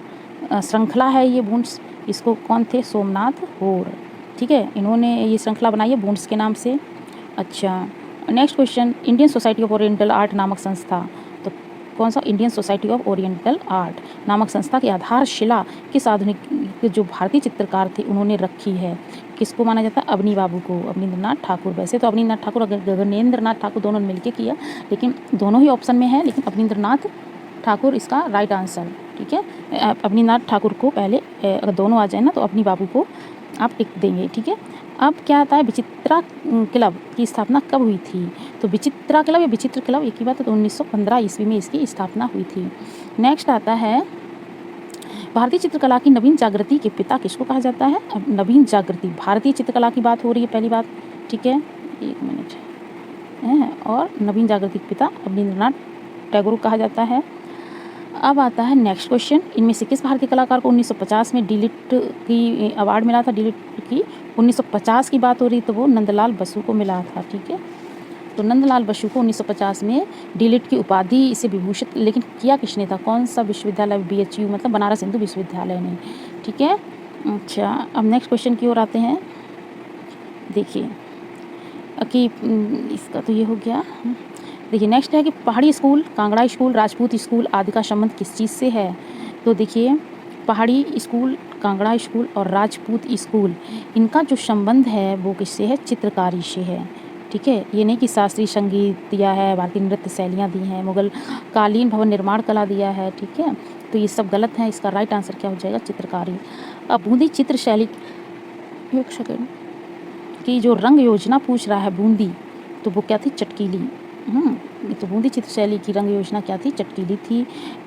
श्रृंखला है ये, बूंस, इसको कौन थे, सोमनाथ होर, ठीक है, इन्होंने ये श्रृंखला बनाई है बूंस के नाम से। अच्छा next question, Indian society of oriental art नामक संस्था, तो कौन सा, Indian society of oriental art नामक संस्था की आधारशिला किस आधुनिक जो भारतीय चित्रकार थे उन्होंने रखी है, किसको माना जाता है, अवनी बाबू को, अवनींद्रनाथ ठाकुर। वैसे तो अवनींद्रनाथ ठाकुर और गगनेंद्रनाथ ठाकुर दोनों ने मिलकर किया, लेकिन दोनों ही ऑप्शन में है, लेकिन अवनींद्रनाथ ठाकुर इसका राइट आंसर, ठीक है। अवनींद्रनाथ ठाकुर को पहले, अगर दोनों आ जाए ना तो अवनी बाबू को आप टिक देंगे, ठीक है। अब क्या आता है, विचित्रा क्लब की स्थापना कब हुई थी, तो विचित्रा क्लब या विचित्र क्लब एक ही बात है, तो 1915 ईस्वी में इसकी स्थापना हुई थी। नेक्स्ट आता है भारतीय चित्रकला की नवीन जागृति के पिता किसको कहा जाता है, अब नवीन जागृति, भारतीय चित्रकला की बात हो रही है पहली बात, ठीक है, एक मिनट है, और नवीन जागृति के पिता अवनींद्रनाथ टैगोर कहा जाता है। अब आता है नेक्स्ट क्वेश्चन, इनमें से किस भारतीय कलाकार को 1950 में डिलिट की अवार्ड मिला था, डिलिट की 1950 की बात हो रही तो वो नंदलाल बसु को मिला था, ठीक है। तो नंदलाल बसु को 1950 में डीलिट की उपाधि से विभूषित, लेकिन किया किसने था, कौन सा विश्वविद्यालय, BHU मतलब बनारस हिंदू विश्वविद्यालय ने, ठीक है। अच्छा, अब नेक्स्ट क्वेश्चन की ओर आते हैं। देखिए कि इसका तो ये हो गया। देखिए नेक्स्ट है कि पहाड़ी school, Kangra school, Rajput school आदि का संबंध किस चीज़ से है। तो देखिए पहाड़ी स्कूल, कांगड़ा स्कूल और राजपूत स्कूल, इनका जो संबंध है वो किससे है, चित्रकारी से है, ठीक है। ये नहीं कि शास्त्रीय संगीत दिया है, भारतीय नृत्य शैलियाँ दी हैं, मुगल कालीन भवन निर्माण कला दिया है, ठीक है। तो ये सब गलत है, इसका राइट आंसर क्या हो जाएगा, चित्रकारी। अब बूंदी चित्र शैली, एक सेकेंड, की जो रंग योजना पूछ रहा है बूंदी, तो वो क्या थी, चटकीली। तो बूंदी चित्र शैली की रंग योजना क्या थी, चटकीली थी।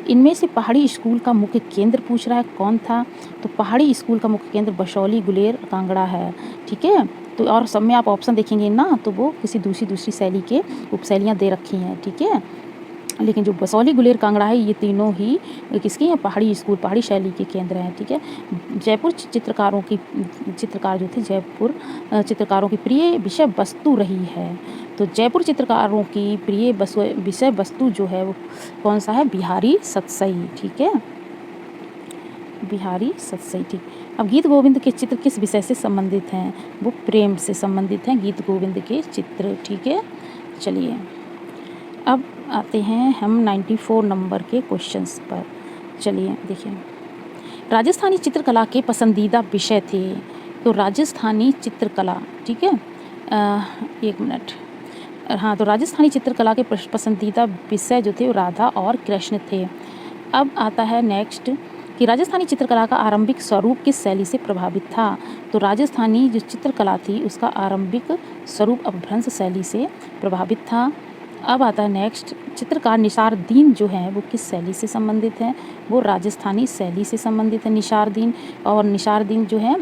इनमें से पहाड़ी स्कूल का मुख्य केंद्र पूछ रहा है कौन था, तो पहाड़ी स्कूल का मुख्य केंद्र बसौली, गुलेर, कांगड़ा है, ठीक है। तो और सब में आप ऑप्शन देखेंगे ना, तो वो किसी दूसरी शैली के उपशैलियाँ दे रखी हैं, ठीक है। लेकिन जो बसौली, गुलेर, कांगड़ा है, ये तीनों ही किसकी हैं, पहाड़ी स्कूल, पहाड़ी शैली के केंद्र हैं, ठीक है। जयपुर चित्रकार जो थे, जयपुर चित्रकारों की प्रिय विषय वस्तु रही है। तो जयपुर चित्रकारों की प्रिय विषय वस्तु जो है वो कौन सा है, बिहारी सतसई, ठीक है, बिहारी सतसई, ठीक। अब गीत गोविंद के चित्र किस विषय से संबंधित हैं, वो प्रेम से संबंधित हैं गीत गोविंद के चित्र, ठीक है। चलिए अब आते हैं हम 94 नंबर के क्वेश्चंस पर। चलिए देखिए, राजस्थानी चित्रकला के पसंदीदा विषय थे, तो राजस्थानी चित्रकला, ठीक है, एक मिनट, हाँ, तो राजस्थानी चित्रकला के पसंदीदा विषय जो थे वो राधा और कृष्ण थे। अब आता है नेक्स्ट कि राजस्थानी चित्रकला का आरंभिक स्वरूप किस शैली से प्रभावित था। तो राजस्थानी जो चित्रकला थी उसका आरंभिक स्वरूप अपभ्रंश शैली से प्रभावित था। अब आता है नेक्स्ट, चित्रकार निसारदीन जो हैं वो किस शैली से संबंधित हैं, वो राजस्थानी शैली से संबंधित है निसारदीन। और निसारदीन जो है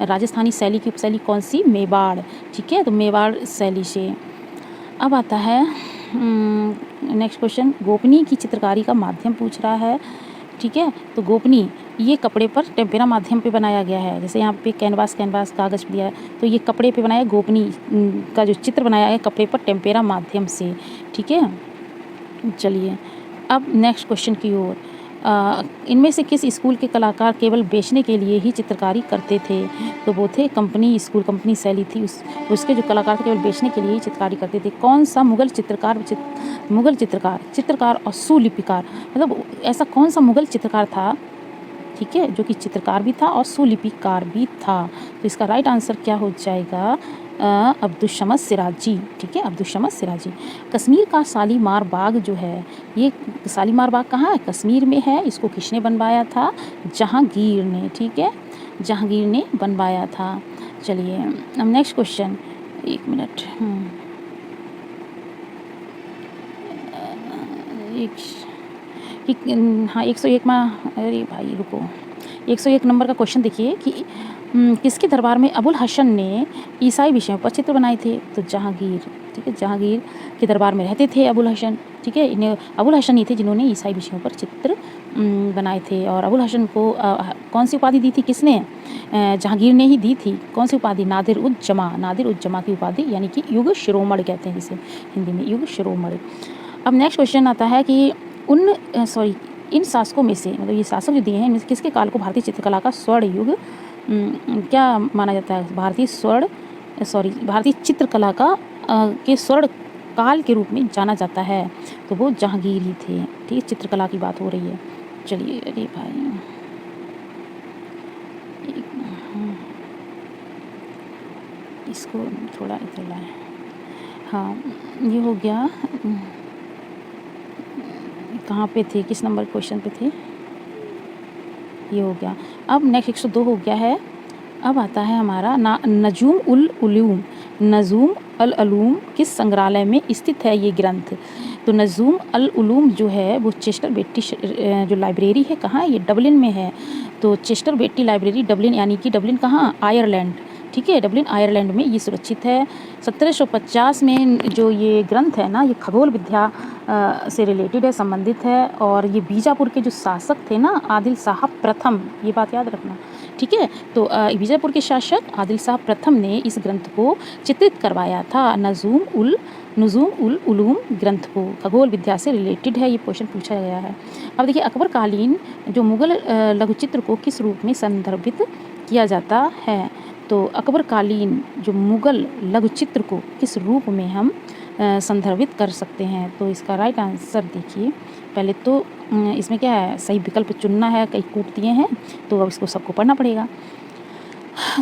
राजस्थानी शैली की उपशैली कौन सी, मेवाड़, ठीक है, तो मेवाड़ शैली से। अब आता है नेक्स्ट क्वेश्चन, गोपनीय की चित्रकारी का माध्यम पूछ रहा है, ठीक है। तो गोपनीय ये कपड़े पर टेम्पेरा माध्यम पे बनाया गया है, जैसे यहाँ पे कैनवास कागज़ दिया है, तो ये कपड़े पे बनाया, गोपनीय का जो चित्र बनाया है कपड़े पर टेम्पेरा माध्यम से, ठीक है। चलिए अब नेक्स्ट क्वेश्चन की ओर, इनमें से किस स्कूल के कलाकार केवल बेचने के लिए ही चित्रकारी करते थे, तो वो थे कंपनी स्कूल, कंपनी शैली थी, उसके जो कलाकार थे केवल बेचने के लिए ही चित्रकारी करते थे। कौन सा मुगल चित्रकार और सुलिपिकार, मतलब ऐसा कौन सा मुगल चित्रकार था, ठीक है, जो कि चित्रकार भी था और सुलिपिकार भी था। तो इसका राइट आंसर क्या हो जाएगा, अब्दुस्समद सिराजी, ठीक है, अब्दुस्समद सिराजी। कश्मीर का शालीमार बाग जो है, ये शालीमार बाग कहाँ है, कश्मीर में है। इसको किसने बनवाया था, जहांगीर ने, ठीक है, जहांगीर ने बनवाया था। चलिए अब नेक्स्ट क्वेश्चन, एक मिनट, हाँ 101 में, अरे भाई रुको, 101 नंबर का क्वेश्चन देखिए कि किसके दरबार में अबुल हसन ने ईसाई विषयों पर चित्र बनाए थे, तो जहांगीर, ठीक है, जहांगीर के दरबार में रहते थे अबुल हसन, ठीक है। इन्हें अबुल हसन ही थे जिन्होंने ईसाई विषयों पर चित्र बनाए थे। और अबुल हसन को कौन सी उपाधि दी थी, किसने, जहांगीर ने ही दी थी। कौन सी उपाधि, नादिर उज जमा की उपाधि, यानी कि युग शिरोमणि कहते हैं जिसे हिंदी में, युग शिरोमणि। अब नेक्स्ट क्वेश्चन आता है कि इन शासकों में से, मतलब ये शासक जो दिए हैं इनमें से किसके काल को भारतीय चित्रकला का स्वर्ण युग क्या माना जाता है, भारतीय चित्रकला का के स्वर्ण काल के रूप में जाना जाता है, तो वो जहांगीर ही थे, ठीक है, चित्रकला की बात हो रही है। चलिए अरे भाई इसको थोड़ा इधर लाएं, हाँ ये हो गया, कहाँ पे थे, किस नंबर क्वेश्चन पे थे, ये हो गया। अब नेक्स्ट 102 हो गया है। अब आता है हमारा नजूम अल उलूम किस संग्रहालय में स्थित है ये ग्रंथ। तो नजूम अल उलूम जो है वो चेस्टर बेट्टी जो लाइब्रेरी है, कहाँ है ये, डबलिन में है। तो चेस्टर बेट्टी लाइब्रेरी डबलिन, यानी कि डबलिन कहाँ, आयरलैंड, ठीक है, डबलिन आयरलैंड में ये सुरक्षित है। 1750 में जो ये ग्रंथ है ना, ये खगोल विद्या से रिलेटेड है, संबंधित है। और ये बीजापुर के जो शासक थे ना, आदिल शाह प्रथम, ये बात याद रखना, ठीक है। तो बीजापुर के शासक आदिल शाह प्रथम ने इस ग्रंथ को चित्रित करवाया था। नज़ूम उल उलूम ग्रंथ को खगोल विद्या से रिलेटेड है, ये क्वेश्चन पूछा गया है। अब देखिए, अकबरकालीन जो मुगल लघुचित्र को किस रूप में संदर्भित किया जाता है। तो अकबरकालीन जो मुगल लघुचित्र को किस रूप में हम संदर्भित कर सकते हैं। तो इसका राइट आंसर देखिए, पहले तो इसमें क्या है, सही विकल्प चुनना है, कई कूट दिए हैं, तो अब इसको सबको पढ़ना पड़ेगा।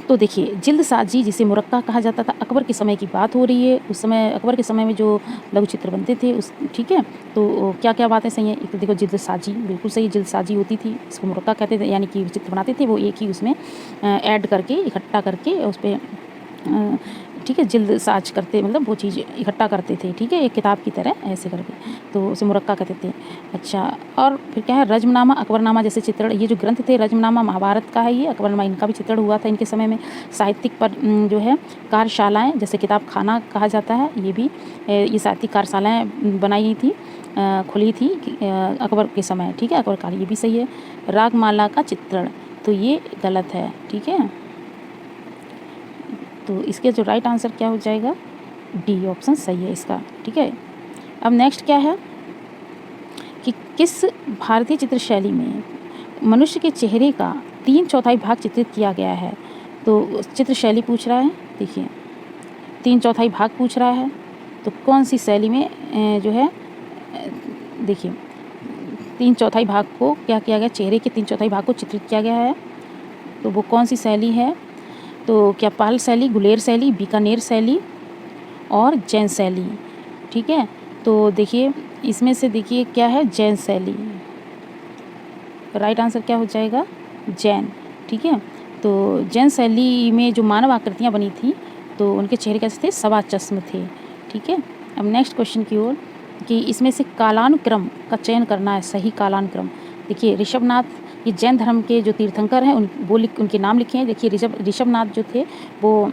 तो देखिए, जिल्द साजी जिसे मुरक्का कहा जाता था, अकबर के समय की बात हो रही है। उस समय अकबर के समय में जो लघु चित्र बनते थे उस, ठीक है। तो क्या क्या बातें सही हैं, एक तो देखो जिल्द साजी बिल्कुल सही, जिल्द साजी होती थी, इसको मुरक्का कहते थे, यानी कि चित्र बनाते थे वो एक ही उसमें ऐड करके, इकट्ठा करके उस पर, ठीक है, जिल्द साज करते, मतलब वो चीज़ इकट्ठा करते थे, ठीक है, एक किताब की तरह ऐसे करके, तो उसे मुरक्का कहते थे। अच्छा, और फिर क्या है, रज्मनामा, अकबरनामा जैसे चित्रण, ये जो ग्रंथ थे, रज्मनामा महाभारत का है, ये अकबरनामा इनका भी चित्रण हुआ था इनके समय में। साहित्यिक पर जो है कार्यशालाएँ, जैसे किताब खाना कहा जाता है, ये भी ये साहित्यिक कार्यशालाएँ बनाई थी, खुली थी अकबर के समय, ठीक है, अकबर काल, ये भी सही है। रागमाला का चित्रण, तो ये गलत है, ठीक है। तो इसके जो राइट आंसर क्या हो जाएगा, डी ऑप्शन सही है इसका, ठीक है। अब नेक्स्ट क्या है कि किस भारतीय चित्र शैली में मनुष्य के चेहरे का 3/4 भाग चित्रित किया गया है। तो चित्र शैली पूछ रहा है, देखिए 3/4 भाग पूछ रहा है, तो कौन सी शैली में जो है, देखिए 3/4 भाग को क्या किया गया, चेहरे के 3/4 भाग को चित्रित किया गया है, तो वो कौन सी शैली है। तो क्या पाल शैली, गुलेर शैली, बीकानेर शैली और जैन शैली, ठीक है। तो देखिए, इसमें से देखिए क्या है, जैन शैली, राइट आंसर क्या हो जाएगा, जैन, ठीक है। तो जैन शैली में जो मानव आकृतियाँ बनी थी, तो उनके चेहरे कैसे थे, सवा चश्म थे, ठीक है। अब नेक्स्ट क्वेश्चन की ओर, कि इसमें से कालानुक्रम का चयन करना है, सही कालानुक्रम। देखिए, ऋषभनाथ, ये जैन धर्म के जो तीर्थंकर हैं उनके नाम लिखे हैं। देखिए, ऋषभनाथ जो थे वो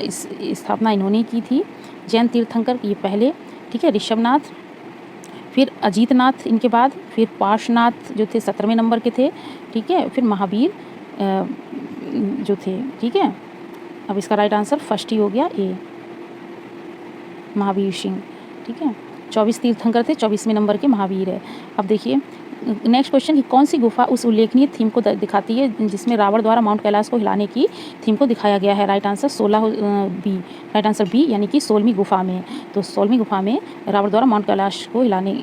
इस स्थापना इन्होंने की थी, जैन तीर्थंकर, ये पहले, ठीक है, ऋषभनाथ, फिर अजीतनाथ इनके बाद, फिर पार्श्वनाथ जो थे 17वें नंबर के थे, ठीक है, फिर महावीर जो थे, ठीक है। अब इसका राइट आंसर फर्स्ट ही हो गया, ए, महावीर सिंह, ठीक है। 24 तीर्थंकर थे, 24वें नंबर के महावीर है। अब देखिए नेक्स्ट क्वेश्चन, कि कौन सी गुफा उस उल्लेखनीय थीम को दिखाती है जिसमें रावण द्वारा माउंट कैलाश को हिलाने की थीम को दिखाया गया है। Right answer 16 B, right answer B, यानी कि 16वीं गुफा में। तो 16वीं गुफा में रावण द्वारा माउंट कैलाश को हिलाने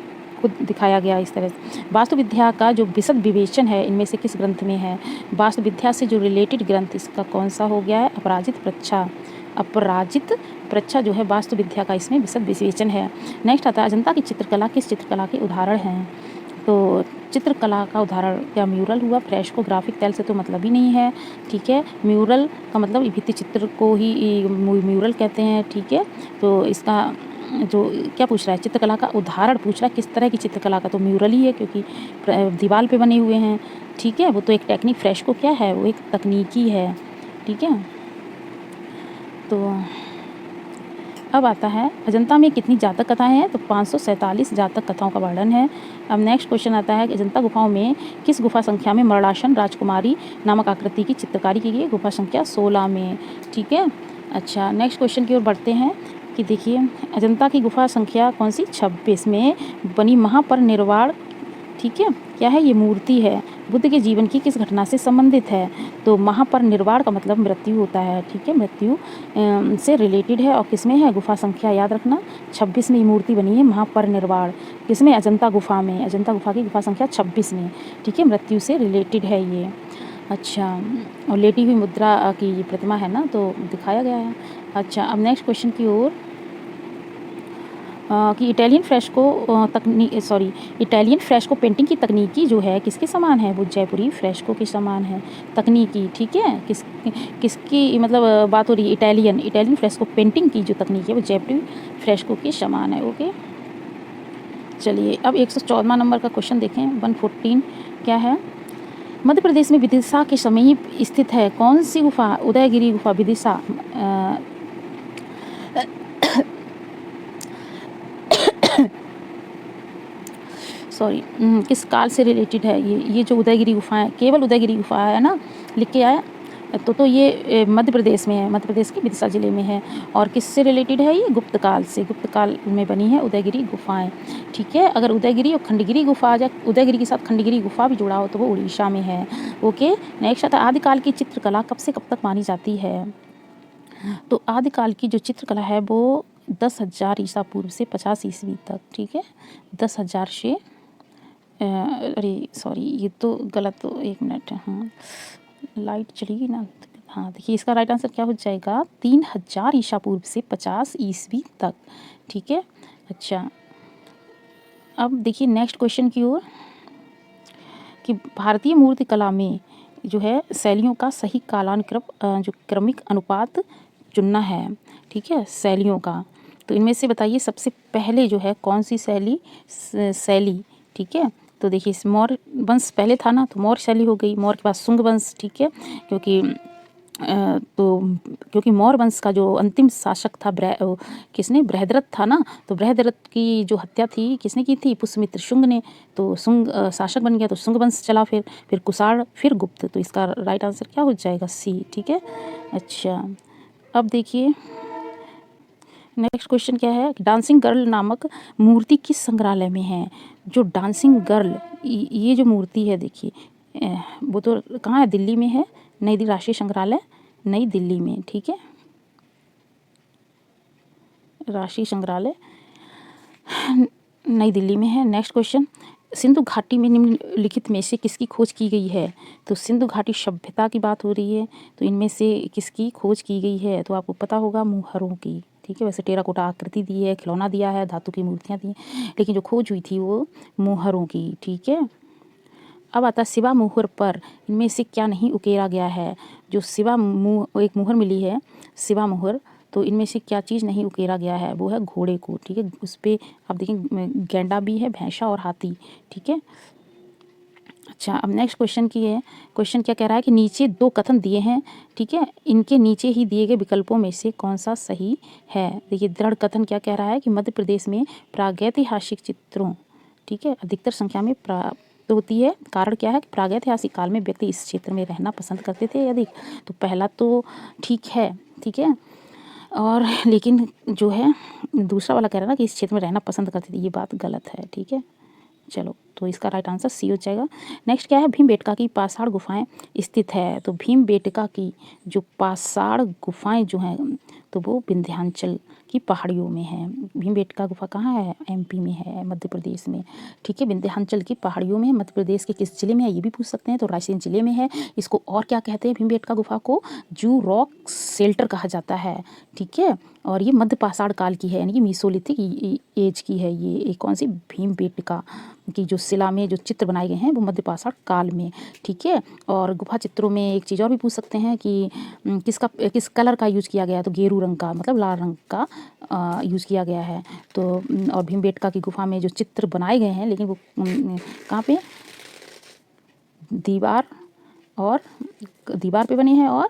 को दिखाया गया इस तरह से। वास्तु विद्या का जो विशद विवेचन है इनमें से किस ग्रंथ में है। वास्तु विद्या से जो रिलेटेड ग्रंथ, इसका कौन सा हो गया है, अपराजित प्रच्छा, अपराजित प्रच्छा जो है वास्तु विद्या का इसमें विशद विवेचन है। नेक्स्ट आता है, अजंता की चित्रकला किस चित्रकला के उदाहरण हैं। तो चित्रकला का उदाहरण क्या म्यूरल हुआ, फ्रेस्को, ग्राफिक तैल से तो मतलब ही नहीं है, ठीक है। म्यूरल का मतलब भित्ति चित्र को ही म्यूरल कहते हैं, ठीक है। तो इसका जो क्या पूछ रहा है, चित्रकला का उदाहरण पूछ रहा है, किस तरह की चित्रकला का, तो म्यूरल ही है, क्योंकि दीवार पे बने हुए हैं, ठीक है। वो तो एक टेक्निक, फ्रेस्को क्या है, वो एक तकनीकी है, ठीक है। तो अब आता है, अजंता में कितनी जातक कथाएं हैं। तो 547 जातक कथाओं का वर्णन है। अब नेक्स्ट क्वेश्चन आता है कि अजंता गुफाओं में किस गुफा संख्या में मरणासन राजकुमारी नामक आकृति की चित्रकारी की गई। गुफा संख्या 16 में, ठीक है। अच्छा, नेक्स्ट क्वेश्चन की ओर बढ़ते हैं कि देखिए, अजंता की गुफा संख्या कौन सी, 26 में बनी महापरिनिर्वाण, ठीक है, क्या है, ये मूर्ति है, बुद्ध के जीवन की किस घटना से संबंधित है। तो महापरिनिर्वाण का मतलब मृत्यु होता है, ठीक है, मृत्यु से रिलेटेड है। और किसमें है, गुफा संख्या याद रखना 26 में ये मूर्ति बनी है, महापरिनिर्वाण, किसमें, अजंता गुफा में, अजंता गुफा की गुफा संख्या 26 में, ठीक है, मृत्यु से रिलेटेड है ये। अच्छा, और लेटी हुई मुद्रा की प्रतिमा है ना, तो दिखाया गया है। अच्छा, अब नेक्स्ट क्वेश्चन की ओर, कि इटालियन फ्रेस्को पेंटिंग की तकनीकी जो है किसके समान है। वो जयपुरी फ्रेस्को के समान है, तकनीकी, ठीक है। किसकी मतलब बात हो रही है, इटालियन फ्रेस्को पेंटिंग की जो तकनीक है वो जयपुरी फ्रेस्को के समान है, ओके। चलिए, अब 114वां नंबर का क्वेश्चन देखें, 114 क्या है, मध्य प्रदेश में विदिशा के समीप स्थित है कौन सी गुफा। उदयगिरी गुफा, विदिशा, सॉरी किस काल से रिलेटेड है ये जो उदयगिरी गुफा है, केवल उदयगिरी गुफा है ना, लिख के आया। तो ये मध्य प्रदेश में है, मध्य प्रदेश के विदिशा जिले में है। और किससे रिलेटेड है ये? गुप्त काल से, गुप्त काल में बनी है उदयगिरी गुफाएं। ठीक है, अगर उदयगिरी और खंडगिरी गुफा आ जाए, उदयगिरी के साथ खंडगिरी गुफा भी जुड़ा हो तो वो उड़ीसा में है। ओके, नेक्स्ट आता है आदिकाल की चित्रकला कब से कब तक मानी जाती है? तो आदिकाल की जो चित्रकला है वो 10,000 ईसा पूर्व से 50 ईस्वी तक। ठीक है, 10,000 से अरे सॉरी ये तो गलत, तो 1 मिनट। हाँ, लाइट चली ना। हाँ देखिए, इसका राइट आंसर क्या हो जाएगा? 3,000 ईसा पूर्व से 50 ईस्वी तक। ठीक है, अच्छा अब देखिए नेक्स्ट क्वेश्चन की ओर, कि भारतीय मूर्ति कला में जो है शैलियों का सही कालानुक्रम जो क्रमिक अनुपात चुनना है। ठीक है, शैलियों का, तो इनमें से बताइए सबसे पहले जो है कौन सी शैली। ठीक है, तो देखिए मौर्य वंश पहले था ना, तो मौर्य शैली हो गई, मौर्य के बाद शुंग वंश। ठीक है, क्योंकि मौर्य वंश का जो अंतिम शासक था किसने? बृहद्रथ था ना, तो बृहद्रथ की जो हत्या थी किसने की थी? पुष्यमित्र शुंग ने। तो शुंग शासक बन गया, तो शुंग वंश चला, फिर कुषाण, फिर गुप्त। तो इसका राइट आंसर क्या हो जाएगा? सी। ठीक है, अच्छा अब देखिए नेक्स्ट क्वेश्चन क्या है? डांसिंग गर्ल नामक मूर्ति किस संग्रहालय में है? जो डांसिंग गर्ल ये जो मूर्ति है देखिए, वो तो कहाँ है? दिल्ली में है, नई दिल्ली राष्ट्रीय संग्रहालय नई दिल्ली में। ठीक है, राष्ट्रीय संग्रहालय नई दिल्ली में है। नेक्स्ट क्वेश्चन, सिंधु घाटी में निम्नलिखित में से किसकी खोज की गई है? तो सिंधु घाटी सभ्यता की बात हो रही है, तो इनमें से किसकी खोज की गई है? तो आपको पता होगा, मुहरों की। ठीक है, वैसे टेराकोटा आकृति दी है, खिलौना दिया है, धातु की मूर्तियाँ दी हैं, लेकिन जो खोज हुई थी वो मुहरों की। ठीक है, अब आता शिवा मुहर पर इनमें से क्या नहीं उकेरा गया है? जो एक मुहर मिली है शिवा मुहर, तो इनमें से क्या चीज़ नहीं उकेरा गया है? वो है घोड़े को। ठीक है, उस पर आप देखें गैंडा भी है, भैंसा और हाथी। ठीक है, अच्छा अब नेक्स्ट क्वेश्चन की है, क्वेश्चन क्या कह रहा है कि नीचे 2 कथन दिए हैं। ठीक है, इनके नीचे ही दिए गए विकल्पों में से कौन सा सही है? देखिए दृढ़ कथन क्या कह रहा है कि मध्य प्रदेश में प्रागैतिहासिक चित्रों, ठीक है, अधिकतर संख्या में प्राप्त होती है। कारण क्या है कि प्रागैतिहासिक काल में व्यक्ति इस क्षेत्र में रहना पसंद करते थे अधिक। तो पहला तो ठीक है, ठीक है, और लेकिन जो है दूसरा वाला कह रहा है ना कि इस क्षेत्र में रहना पसंद करते थे, ये बात गलत है। ठीक है, चलो तो इसका राइट आंसर सी हो जाएगा। नेक्स्ट क्या है? भीमबेटका की पाषाण गुफाएं स्थित है। तो भीमबेटका की जो पाषाण गुफाएं जो हैं तो वो विंध्याचल की पहाड़ियों में है। भीमबेटका गुफा कहाँ है? एमपी में है, मध्य प्रदेश में। ठीक है, विंध्याचल की पहाड़ियों में, मध्य प्रदेश के किस जिले में है ये भी पूछ सकते हैं, तो रायसेन जिले में है। इसको और क्या कहते हैं? भीमबेटका गुफा को जू रॉक शेल्टर कहा जाता है। ठीक है, और ये मध्य पाषाण काल की है, यानी कि मीसोलिथिक एज की है। ये कौन सी? भीमबेटका की जो शिला में जो चित्र बनाए गए हैं वो मध्य पाषाण काल में। ठीक है, और गुफा चित्रों में एक चीज़ और भी पूछ सकते हैं कि किस कलर का यूज़ किया गया है? तो गेरू रंग का, मतलब लाल रंग का यूज़ किया गया है। तो और भीमबेटका की गुफा में जो चित्र बनाए गए हैं, लेकिन वो कहाँ पे? दीवार पे बने हैं और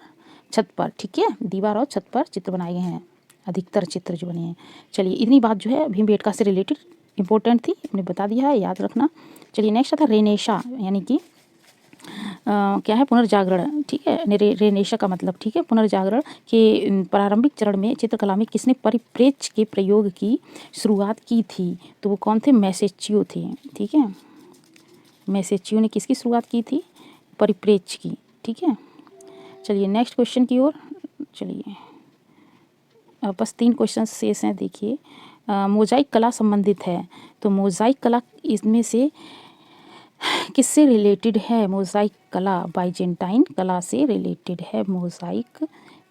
छत पर। ठीक है, दीवार और छत पर चित्र बनाए गए हैं, अधिकतर चित्र जो बने हैं। चलिए इतनी बात जो है भीमबेटका से रिलेटेड इम्पोर्टेंट थी, हमने बता दिया है, याद रखना। चलिए नेक्स्ट आता है रेनेशा, यानी कि क्या है? पुनर्जागरण। ठीक है, रेनेशा का मतलब, ठीक है, पुनर्जागरण के प्रारंभिक चरण में चित्रकला में किसने परिप्रेक्ष्य के प्रयोग की शुरुआत की थी? तो वो कौन थे? मैसेच्यू थे। ठीक है, मैसेच्यू ने किसकी शुरुआत की थी? परिप्रेक्ष्य की। ठीक है, चलिए नेक्स्ट क्वेश्चन की ओर चलिए। बस 3 क्वेश्चन शेष हैं। देखिए मोज़ाइक कला संबंधित है, तो मोज़ाइक कला इसमें से किससे रिलेटेड है? मोज़ाइक कला बाइजेंटाइन कला से रिलेटेड है मोज़ाइक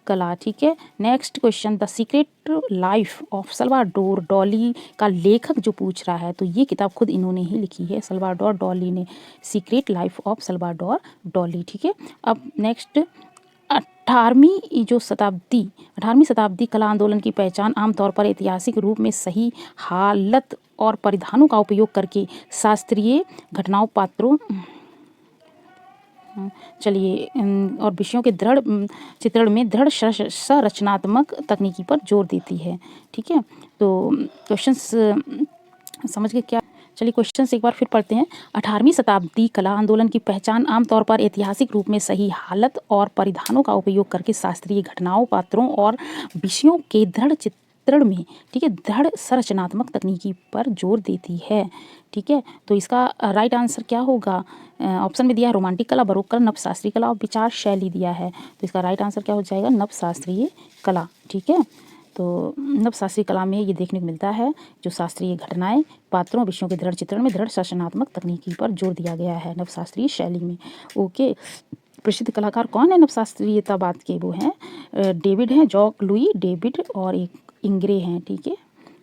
कला। ठीक है, next question, the secret life of Salvador Dolly का लेखक जो पूछ रहा है, तो ये किताब खुद इन्होंने ही लिखी है, सल्वाडोर डॉली ने, secret life of Salvador Dolly. ठीक है, अब नेक्स्ट 18वीं शताब्दी कला आंदोलन की पहचान आमतौर पर ऐतिहासिक रूप में सही हालत और परिधानों का उपयोग करके शास्त्रीय घटनाओं, पात्रों, चलिए और विषयों के दृढ़ चित्रण में दृढ़ संरचनात्मक तकनीकी पर जोर देती है। ठीक है, तो क्वेश्चंस समझ के क्या? चलिए क्वेश्चन एक बार फिर पढ़ते हैं। 18वीं शताब्दी कला आंदोलन की पहचान आमतौर पर ऐतिहासिक रूप में सही हालत और परिधानों का उपयोग करके शास्त्रीय घटनाओं, पात्रों और विषयों के दृढ़ चित्रण में, ठीक है, दृढ़ संरचनात्मक तकनीकी पर जोर देती है। ठीक है, तो इसका राइट आंसर क्या होगा? ऑप्शन में दिया है रोमांटिक कला, बरोक कला, नवशास्त्रीय कला और विचार शैली दिया है। तो इसका राइट आंसर क्या हो जाएगा? नवशास्त्रीय कला। ठीक है, तो नवशास्त्रीय कला में ये देखने को मिलता है जो शास्त्रीय घटनाएं, पात्रों, विषयों के दृढ़ चित्रण में दृढ़ शासनात्मक तकनीकी पर जोर दिया गया है नवशास्त्रीय शैली में। ओके, प्रसिद्ध कलाकार कौन है नवशास्त्रीयतावाद के? वो हैं डेविड हैं, जॉक लुई डेविड और एक इंग्रे हैं। ठीक है,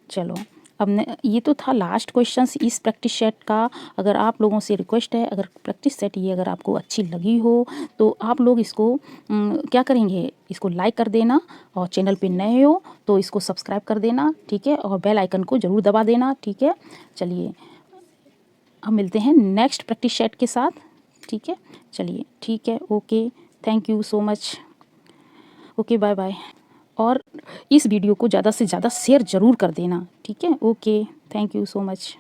चलो अब ये तो था लास्ट क्वेश्चन इस प्रैक्टिस सेट का। अगर आप लोगों से रिक्वेस्ट है, अगर प्रैक्टिस सेट ये अगर आपको अच्छी लगी हो तो आप लोग इसको क्या करेंगे, इसको लाइक कर देना, और चैनल पे नए हो तो इसको सब्सक्राइब कर देना। ठीक है, और बेल आइकन को ज़रूर दबा देना। ठीक है, चलिए हम मिलते हैं नेक्स्ट प्रैक्टिस सेट के साथ। ठीक है, चलिए ठीक है, okay, thank you so much, okay, bye bye. और इस वीडियो को ज़्यादा से ज़्यादा शेयर ज़रूर कर देना। ठीक है, okay, thank you so much.